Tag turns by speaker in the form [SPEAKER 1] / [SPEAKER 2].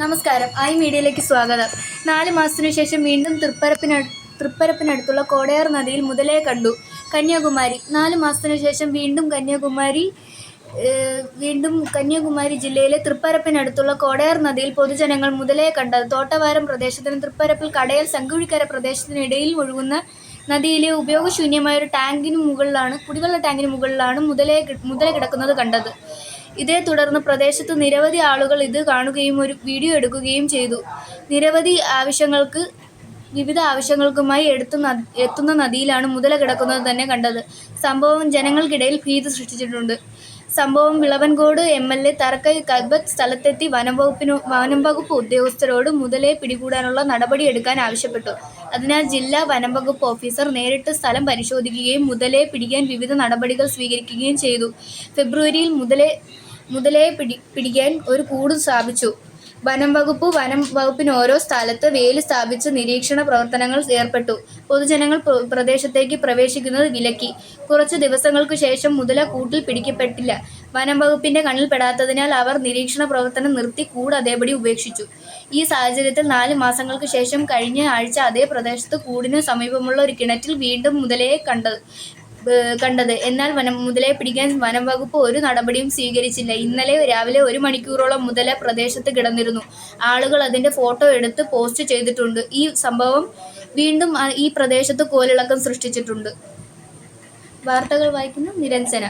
[SPEAKER 1] നമസ്കാരം. മീഡിയയിലേക്ക് സ്വാഗതം. 4 മാസത്തിനു ശേഷം വീണ്ടും തൃപ്പരപ്പിനടുത്തുള്ള കോടയാർ നദിയിൽ മുതലയെ കണ്ടു. കന്യാകുമാരി. 4 മാസത്തിനു ശേഷം വീണ്ടും കന്യാകുമാരി ജില്ലയിലെ തൃപ്പരപ്പിനടുത്തുള്ള കോടയാർ നദിയിൽ പൊതുജനങ്ങൾ മുതലയെ കണ്ടത്. തോട്ടവാരം പ്രദേശത്തിനും തൃപ്പരപ്പിൽ കടയൽ സംഗുഴിക്കര പ്രദേശത്തിനിടയിൽ ഒഴുകുന്ന നദിയിലെ ഉപയോഗശൂന്യമായ ഒരു കുടിവെള്ള ടാങ്കിന് മുകളിലാണ് മുതല കിടക്കുന്നത് കണ്ടത്. ഇതേ തുടർന്ന് പ്രദേശത്ത് നിരവധി ആളുകൾ ഇത് കാണുകയും ഒരു വീഡിയോ എടുക്കുകയും ചെയ്തു. വിവിധ ആവശ്യങ്ങൾക്കുമായി എത്തുന്ന നദിയിലാണ് മുതല കിടക്കുന്നത് തന്നെ കണ്ടത്. സംഭവം ജനങ്ങൾക്കിടയിൽ ഭീതി സൃഷ്ടിച്ചിട്ടുണ്ട്. സംഭവം വിളവൻകോട് MLA തറക്കൈ കൽബത്ത് സ്ഥലത്തെത്തി വനംവകുപ്പ് ഉദ്യോഗസ്ഥരോട് മുതലയെ പിടികൂടാനുള്ള നടപടിയെടുക്കാൻ ആവശ്യപ്പെട്ടു. അതിനാൽ ജില്ലാ വനംവകുപ്പ് ഓഫീസർ നേരിട്ട് സ്ഥലം പരിശോധിക്കുകയും മുതലയെ പിടിക്കാൻ വിവിധ നടപടികൾ സ്വീകരിക്കുകയും ചെയ്തു. ഫെബ്രുവരിയിൽ മുതലയെ പിടിക്കാൻ ഒരു കൂട് സ്ഥാപിച്ചു. വനംവകുപ്പിന് ഓരോ സ്ഥലത്ത് വേലി സ്ഥാപിച്ച് നിരീക്ഷണ പ്രവർത്തനങ്ങൾ ഏർപ്പെട്ടു. പൊതുജനങ്ങൾ പ്രദേശത്തേക്ക് പ്രവേശിക്കുന്നത് വിലക്കി. കുറച്ചു ദിവസങ്ങൾക്കു ശേഷം മുതല കൂട്ടിൽ പിടിക്കപ്പെട്ടില്ല. വനംവകുപ്പിന്റെ കണ്ണിൽ പെടാത്തതിനാൽ അവർ നിരീക്ഷണ പ്രവർത്തനം നിർത്തി കൂട് അതേപടി ഉപേക്ഷിച്ചു. ഈ സാഹചര്യത്തിൽ 4 മാസങ്ങൾക്ക് ശേഷം കഴിഞ്ഞ ആഴ്ച അതേ പ്രദേശത്ത് കൂടിനു സമീപമുള്ള ഒരു കിണറ്റിൽ വീണ്ടും മുതലയെ കണ്ടത്. എന്നാൽ മുതലയെ പിടിക്കാൻ വനംവകുപ്പ് ഒരു നടപടിയും സ്വീകരിച്ചില്ല. ഇന്നലെ രാവിലെ 1 മണിക്കൂറോളം മുതല പ്രദേശത്ത് കിടന്നിരുന്നു. ആളുകൾ അതിന്റെ ഫോട്ടോ എടുത്ത് പോസ്റ്റ് ചെയ്തിട്ടുണ്ട്. ഈ സംഭവം വീണ്ടും ഈ പ്രദേശത്ത് കോളിളക്കം സൃഷ്ടിച്ചിട്ടുണ്ട്. വാർത്തകൾ വായിക്കുന്ന നിരഞ്ജന.